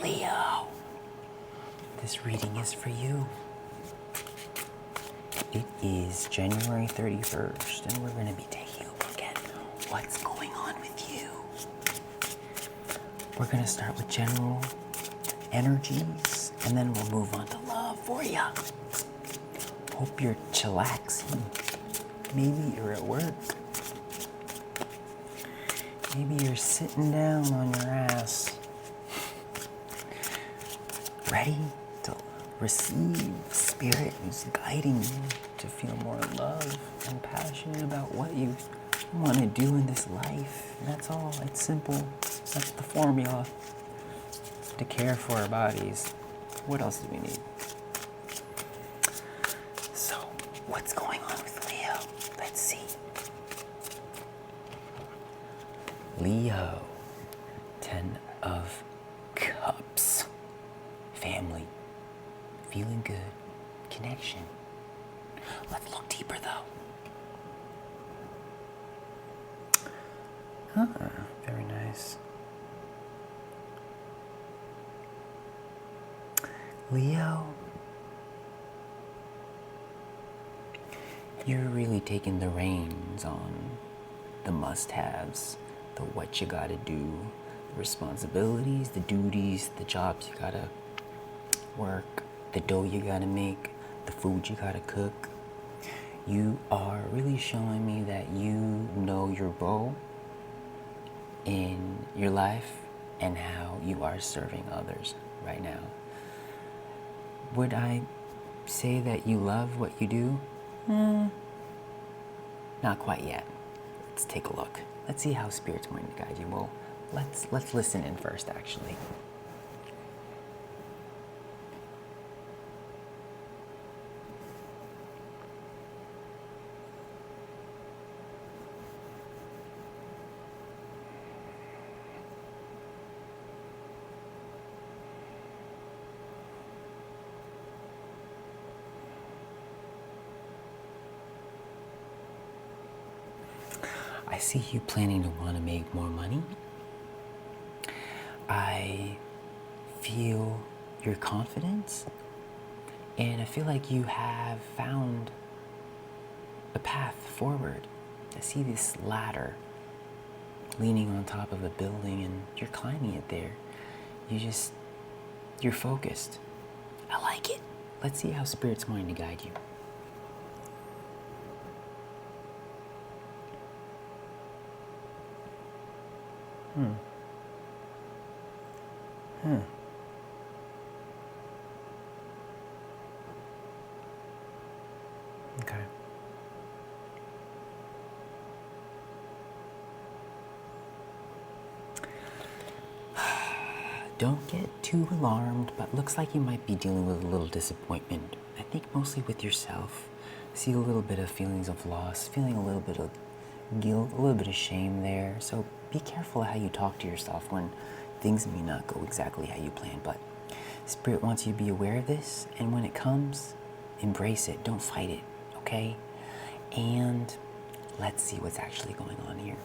Leo, this reading is for you. It is January 31st, and we're going to be taking a look at what's going on with you. We're going to start with general energies, and then we'll move on to love for you. Hope you're chillaxing. Maybe you're at work. Maybe you're sitting down on your ass, ready to receive Spirit who's guiding you to feel more love and passionate about what you want to do in this life. And that's all. It's simple. That's the formula to care for our bodies. What else do we need? So, what's going on with Leo? Let's see. Leo, 10 of Cups. Family. Feeling good. Connection. Let's look deeper though. Very nice. Leo, you're really taking the reins on the must-haves, the what you gotta do, the responsibilities, the duties, the jobs you gotta work, the dough you gotta make, the food you gotta cook. You are really showing me that you know your role in your life and how you are serving others right now. Would I say that you love what you do? Not quite yet. Let's take a look. Let's see how Spirit's going to guide you. Well, let's listen in first, actually. I see you planning to want to make more money. I feel your confidence, and I feel like you have found a path forward. I see this ladder leaning on top of a building, and you're climbing it there. You're focused. I like it. Let's see how Spirit's going to guide you. Okay. Don't get too alarmed, but looks like you might be dealing with a little disappointment. I think mostly with yourself. See a little bit of feelings of loss, feeling a little bit of guilt, a little bit of shame there. So be careful how you talk to yourself when things may not go exactly how you planned. But Spirit wants you to be aware of this, and when it comes, embrace it. Don't fight it, okay? And let's see what's actually going on here.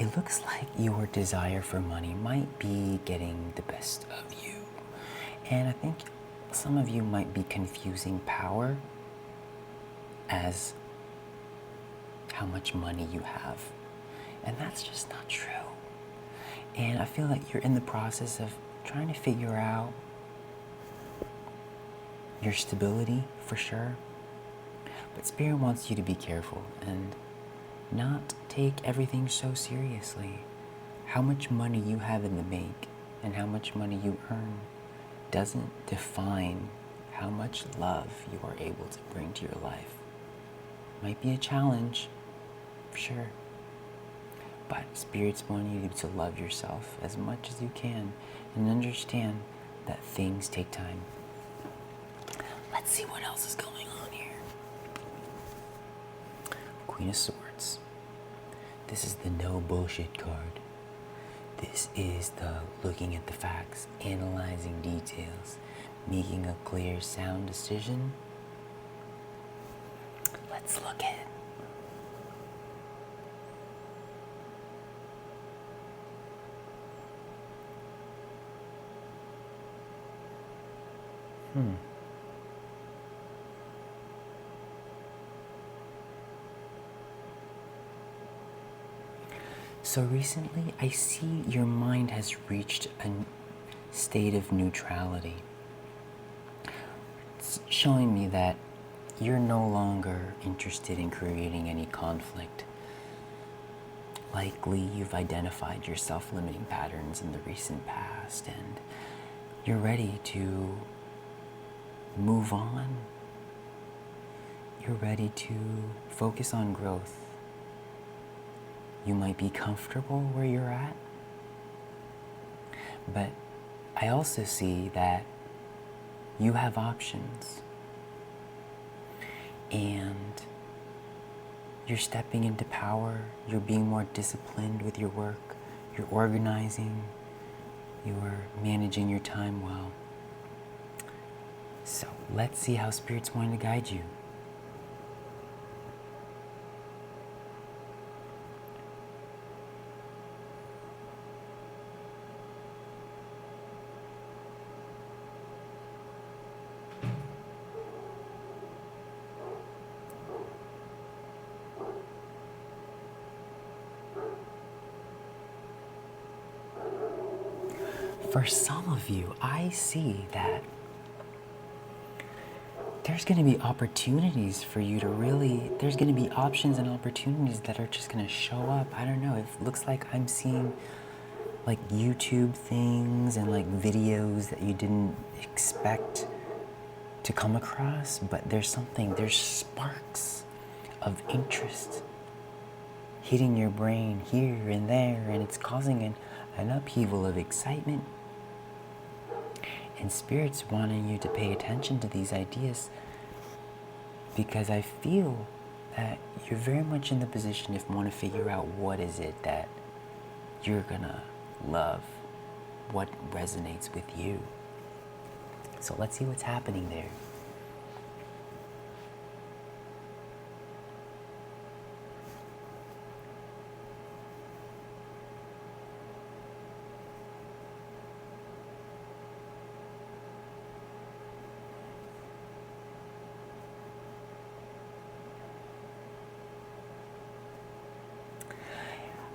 It looks like your desire for money might be getting the best of you. And I think some of you might be confusing power as how much money you have. And that's just not true. And I feel like you're in the process of trying to figure out your stability for sure. But Spirit wants you to be careful and not take everything so seriously. How much money you have in the bank and how much money you earn doesn't define how much love you are able to bring to your life. Might be a challenge, for sure, but Spirit's wanting you to love yourself as much as you can and understand that things take time. Let's see what else is going on here. Queen of Swords. This is the no bullshit card. This is the looking at the facts, analyzing details, making a clear, sound decision. Let's look at it. So recently, I see your mind has reached a state of neutrality. It's showing me that you're no longer interested in creating any conflict. Likely, you've identified your self-limiting patterns in the recent past, and you're ready to move on. You're ready to focus on growth. You might be comfortable where you're at, but I also see that you have options, and you're stepping into power. You're being more disciplined with your work. You're organizing. You're managing your time well. So let's see how Spirit's going to guide you. For some of you, I see that there's going to be opportunities for you to really, there's going to be options and opportunities that are just going to show up. I don't know, it looks like I'm seeing like YouTube things and like videos that you didn't expect to come across, but there's sparks of interest hitting your brain here and there, and it's causing an upheaval of excitement. And Spirit's wanting you to pay attention to these ideas, because I feel that you're very much in the position if you want to figure out what is it that you're gonna love, what resonates with you. So let's see what's happening there.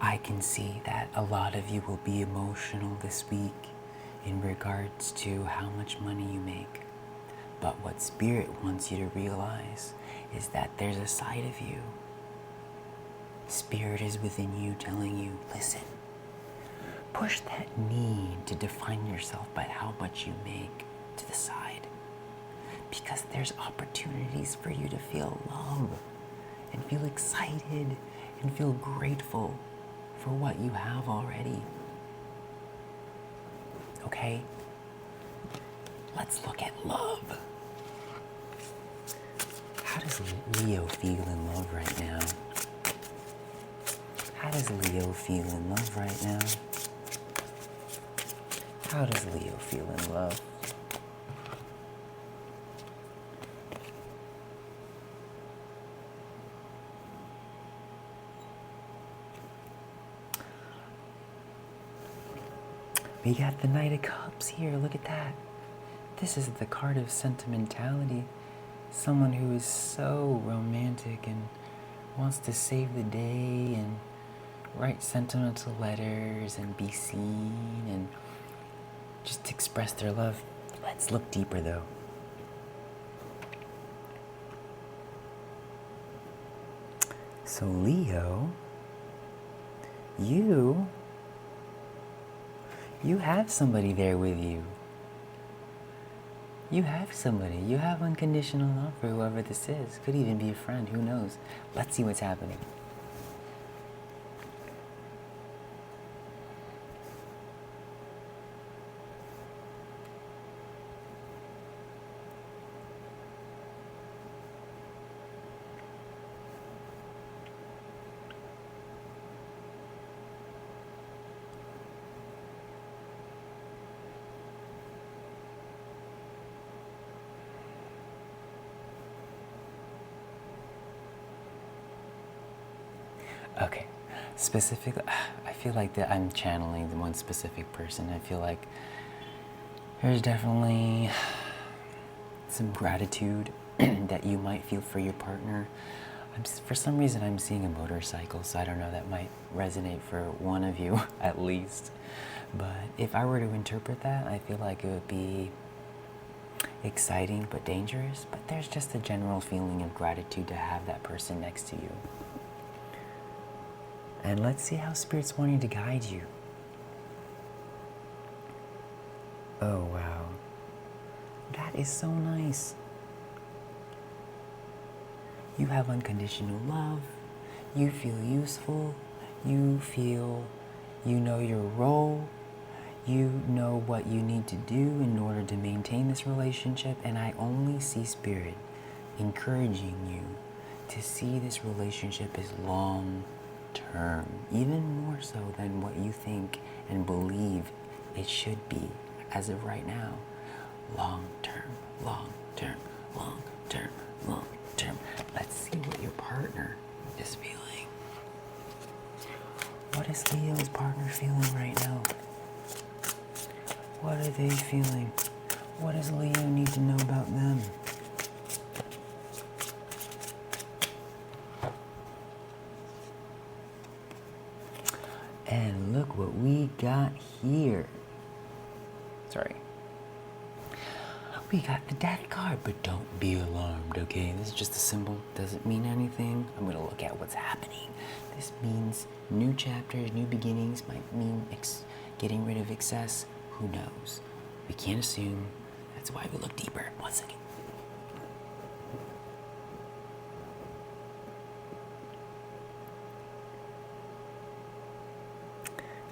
I can see that a lot of you will be emotional this week in regards to how much money you make. But what Spirit wants you to realize is that there's a side of you. Spirit is within you telling you, listen, push that need to define yourself by how much you make to the side. Because there's opportunities for you to feel love and feel excited and feel grateful for what you have already. Okay? Let's look at love. How does Leo feel in love right now? How does Leo feel in love right now? How does Leo feel in love? We got the Knight of Cups here, look at that. This is the card of sentimentality. Someone who is so romantic and wants to save the day and write sentimental letters and be seen and just express their love. Let's look deeper though. So Leo, you have somebody there with you. You have somebody. You have unconditional love for whoever this is. Could even be a friend. Who knows? Let's see what's happening. Okay. Specifically, I feel like that I'm channeling the one specific person. I feel like there's definitely some gratitude that you might feel for your partner. For some reason, I'm seeing a motorcycle, so I don't know, that might resonate for one of you at least. But if I were to interpret that, I feel like it would be exciting but dangerous. But there's just a general feeling of gratitude to have that person next to you. And let's see how Spirit's wanting to guide you. Oh, wow. That is so nice. You have unconditional love. You feel useful. You feel you know your role. You know what you need to do in order to maintain this relationship. And I only see Spirit encouraging you to see this relationship as long term, even more so than what you think and believe it should be as of right now. Long term, long term, long term, long term. Let's see what your partner is feeling. What is Leo's partner feeling right now? What are they feeling? What does Leo need to know about them? And look what we got here. Sorry. We got the death card, but don't be alarmed, okay? This is just a symbol. Doesn't mean anything. I'm going to look at what's happening. This means new chapters, new beginnings. Might mean getting rid of excess. Who knows? We can't assume. That's why we look deeper. 1 second.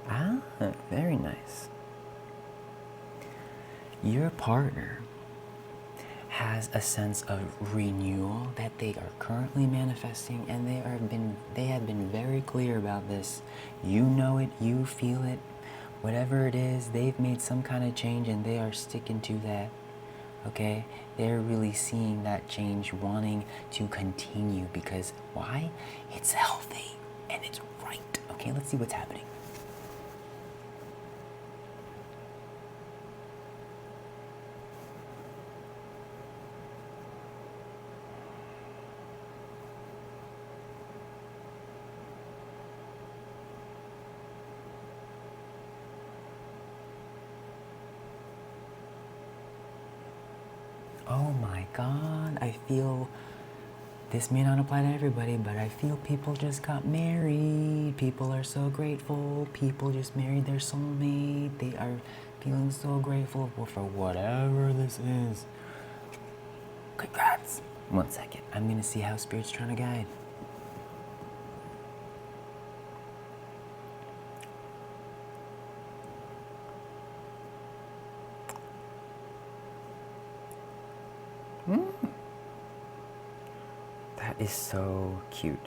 Ah, very nice. Your partner has a sense of renewal that they are currently manifesting, and they have been very clear about this. You know it, you feel it. Whatever it is, they've made some kind of change and they are sticking to that. Okay? They're really seeing that change, wanting to continue, because why? It's healthy and it's right. Okay, let's see what's happening. Oh my God, I feel, this may not apply to everybody, but I feel people just got married. People are so grateful. People just married their soulmate. They are feeling so grateful for whatever this is. Congrats. 1 second, I'm gonna see how Spirit's trying to guide. That is so cute.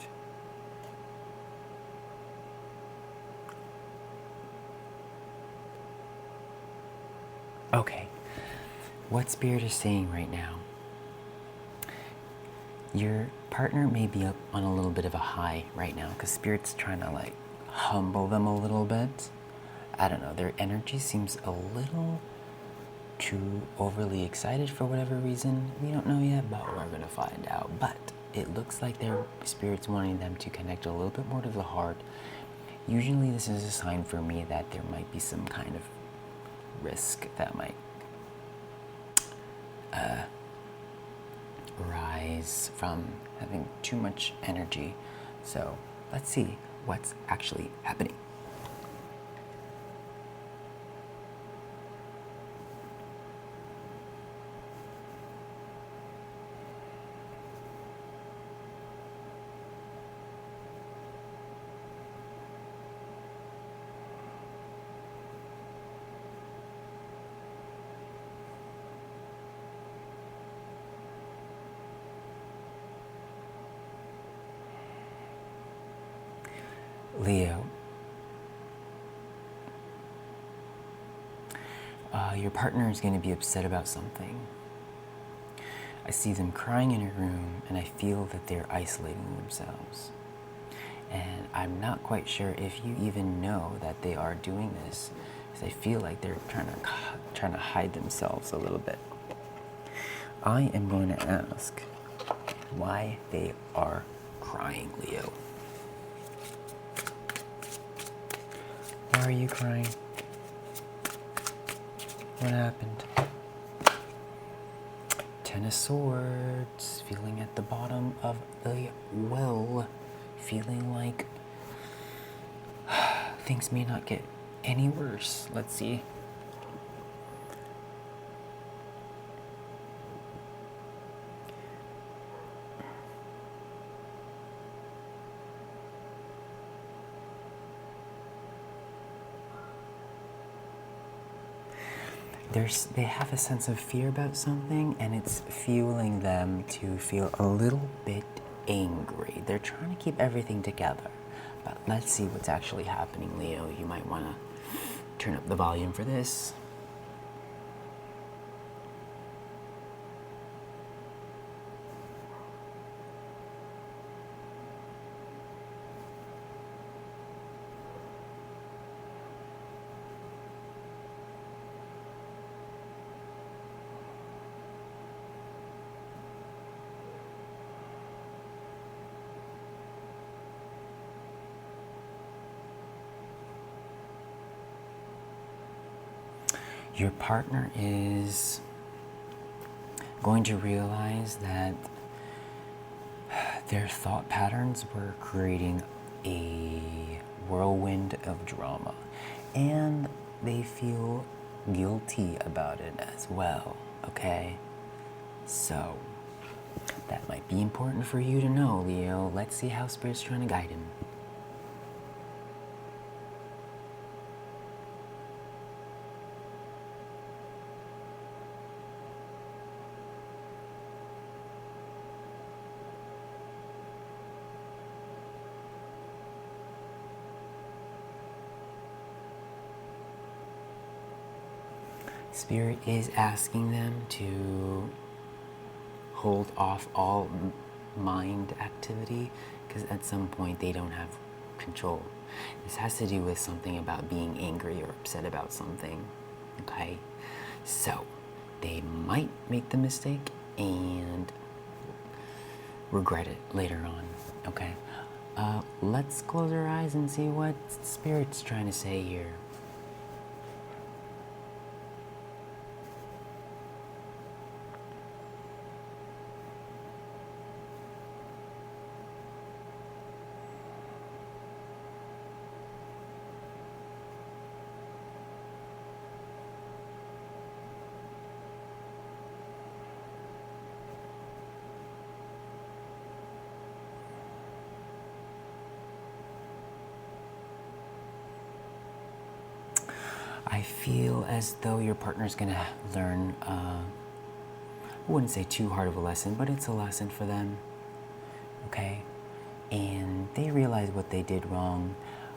Okay, what Spirit is saying right now, your partner may be up on a little bit of a high right now because Spirit's trying to like humble them a little bit. I don't know, their energy seems a little too overly excited for whatever reason. We don't know yet, but we're gonna find out. But it looks like their Spirit's wanting them to connect a little bit more to the heart. Usually this is a sign for me that there might be some kind of risk that might rise from having too much energy. So let's see what's actually happening. Leo, your partner is going to be upset about something. I see them crying in a room, and I feel that they're isolating themselves. And I'm not quite sure if you even know that they are doing this, because I feel like they're trying to hide themselves a little bit. I am going to ask why they are crying, Leo. Why are you crying? What happened? Ten of Swords, feeling at the bottom of the well, feeling like things may not get any worse. Let's see. They have a sense of fear about something, and it's fueling them to feel a little bit angry. They're trying to keep everything together. But let's see what's actually happening, Leo. You might want to turn up the volume for this. Your partner is going to realize that their thought patterns were creating a whirlwind of drama, and they feel guilty about it as well, okay? So, that might be important for you to know, Leo. Let's see how Spirit's trying to guide him. Spirit is asking them to hold off all mind activity, because at some point they don't have control. This has to do with something about being angry or upset about something, okay? So, they might make the mistake and regret it later on, okay? Let's close our eyes and see what Spirit's trying to say here. I feel as though your partner's gonna learn, I wouldn't say too hard of a lesson, but it's a lesson for them, okay? And they realize what they did wrong,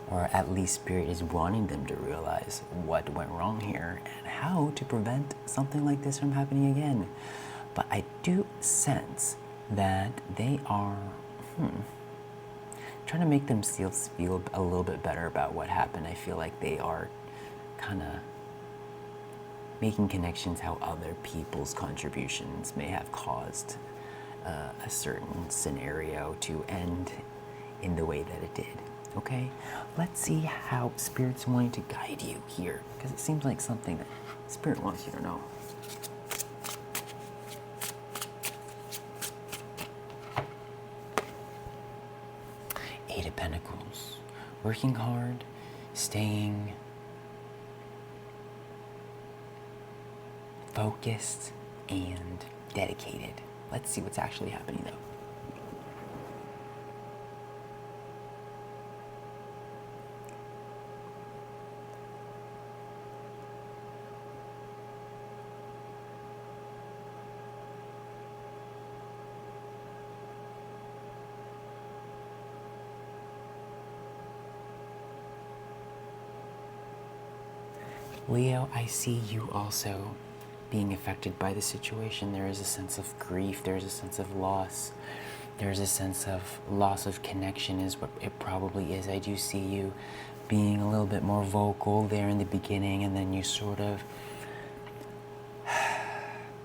or at least Spirit is wanting them to realize what went wrong here and how to prevent something like this from happening again. But I do sense that they are trying to make themselves feel a little bit better about what happened. I feel like they are kind of making connections how other people's contributions may have caused a certain scenario to end in the way that it did. Okay, let's see how Spirit's wanting to guide you here, because it seems like something that Spirit wants you to know. Eight of Pentacles. Working hard, staying focused and dedicated. Let's see what's actually happening though. Leo, I see you also being affected by the situation. There is a sense of grief, there is a sense of loss. There's a sense of loss of connection is what it probably is. I do see you being a little bit more vocal there in the beginning, and then you sort of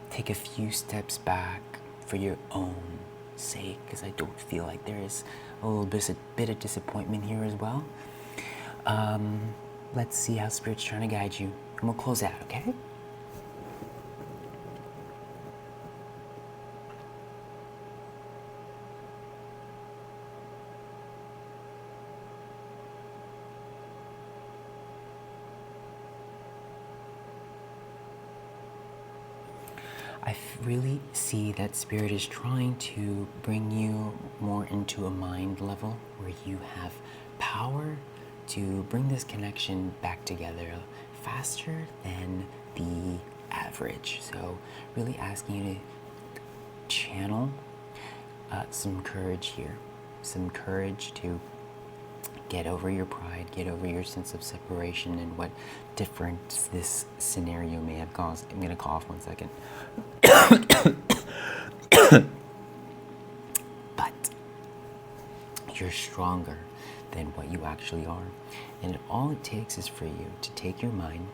take a few steps back for your own sake, because I don't feel like there is a bit of disappointment here as well. Let's see how Spirit's trying to guide you. And we'll close out, okay? I really see that Spirit is trying to bring you more into a mind level where you have power to bring this connection back together faster than the average. So really asking you to channel some courage here, some courage to get over your pride, get over your sense of separation and what difference this scenario may have caused. I'm gonna cough 1 second. But you're stronger than what you actually are. And all it takes is for you to take your mind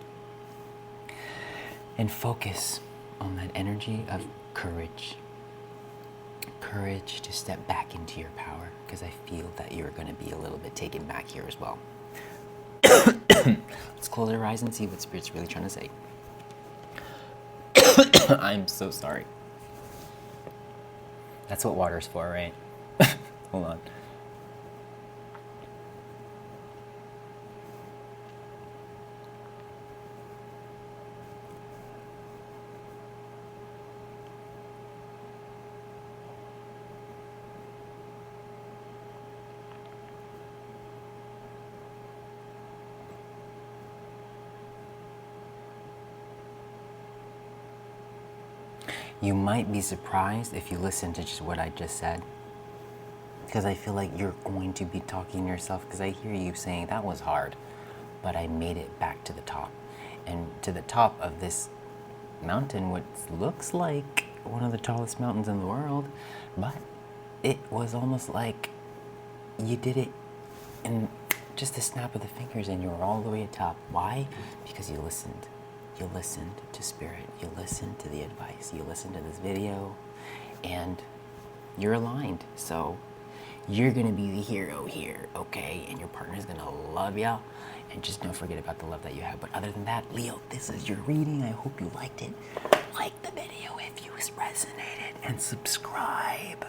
and focus on that energy of courage. Courage to step back into your power, because I feel that you're going to be a little bit taken back here as well. Let's close our eyes and see what Spirit's really trying to say. I'm so sorry. That's what water's for, right? Hold on. You might be surprised if you listen to just what I just said, because I feel like you're going to be talking to yourself, because I hear you saying that was hard, but I made it back to the top. And to the top of this mountain, what looks like one of the tallest mountains in the world, but it was almost like you did it in just a snap of the fingers and you were all the way at top. Why? Because you listened. You listened to Spirit, you listened to the advice, you listened to this video, and you're aligned. So you're gonna be the hero here, okay? And your partner's gonna love you. And just don't forget about the love that you have. But other than that, Leo, this is your reading. I hope you liked it. Like the video if you resonated, and subscribe.